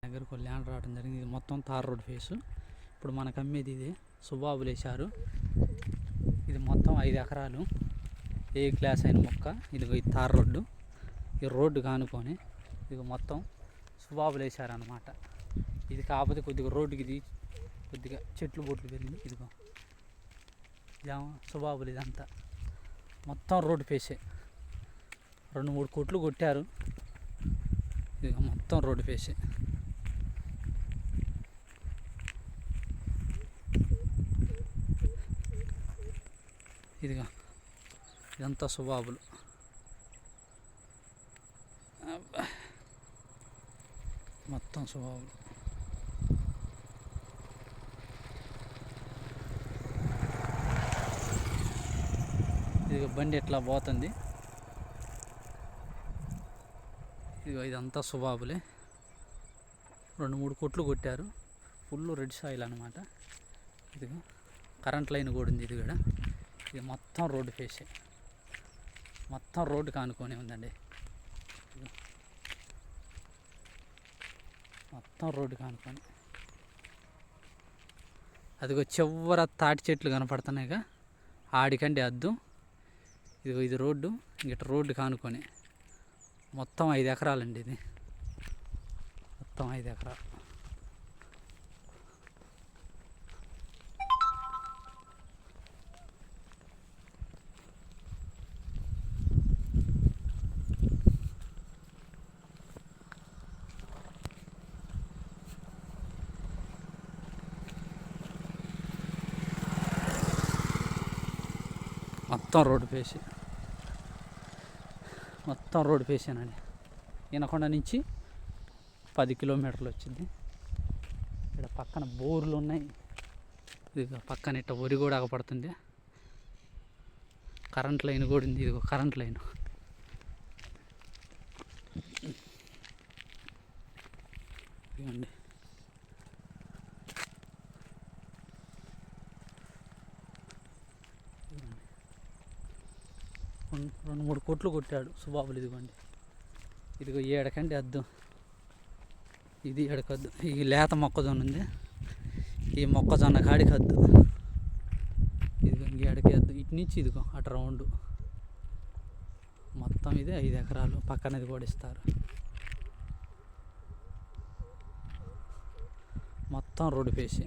దగ్గరకు ల్యాండ్ రావడం జరిగింది. ఇది మొత్తం తార్ రోడ్ ఫేసు. ఇప్పుడు మనకు అమ్మేది ఇది సుబాబులు వేశారు. ఇది మొత్తం 5 ఎకరాలు ఏ క్లాస్ అయిన మొక్క. ఇది తార్ రోడ్డు. ఈ రోడ్డు కానుకొని ఇది మొత్తం సుబాబులు వేశారనమాట. ఇది కాకపోతే కొద్దిగా రోడ్డుకి ఇది కొద్దిగా చెట్లు బొట్లు పెరిగింది. ఇదిగో ఇదేమో సుబాబులు. ఇదంతా మొత్తం రోడ్డు ఫేసే. 2-3 కోట్లు కొట్టారు. ఇది మొత్తం రోడ్డు ఫేసే. ఇదిగా ఇదంతా సుబాబులు. మొత్తం సుబాబులు. ఇది బండి ఎట్లా పోతుంది. ఇదిగో ఇదంతా సుబాబులే. 2-3 కోట్లు కొట్టారు. ఫుల్ రెడ్ సాయిల్ అనమాట. ఇదిగో కరెంట్ లైన్ కూడా ఉంది. ఇది కూడా ఇది మొత్తం రోడ్డు ఫేసే. మొత్తం రోడ్డు కానుకొని ఉందండి. మొత్తం రోడ్డు కానుకొని. అదిగో చివర తాటి చెట్లు కనపడుతున్నాయిగా, ఆడికండి అద్దు. ఇదిగో ఇది రోడ్డు. ఇట రోడ్డు కానుకొని మొత్తం 5 ఎకరాలండి. ఇది మొత్తం 5 ఎకరాలు. మొత్తం రోడ్డు ఫేసి. మొత్తం రోడ్డు ఫేసేనండి. ఈనకొండ నుంచి 10 కిలోమీటర్లు వచ్చింది. ఇక్కడ పక్కన బోర్లు ఉన్నాయి. ఇది పక్కన ఇట్ట వరి కూడా ఆగపడుతుంది. కరెంట్ లైన్ కూడా ఉంది. ఇదిగో కరెంట్ లైన్. ఇవ్వండి. 2-3 కోట్లు కొట్టాడు సుబాబులు. ఇదిగోండి. ఇదిగో ఏడకండి అద్దు. ఇది ఏడకద్దు. ఈ లేత మొక్కజొన్న ఉంది. ఈ మొక్కజొన్న కాడికి అద్దు. ఇదిగో ఏడకి అద్దు. ఇటు నుంచి ఇదిగో అటు రౌండ్ మొత్తం ఇది 5 ఎకరాలు. పక్కనది కూడా ఇస్తారు. మొత్తం రోడ్డు ఫేసి.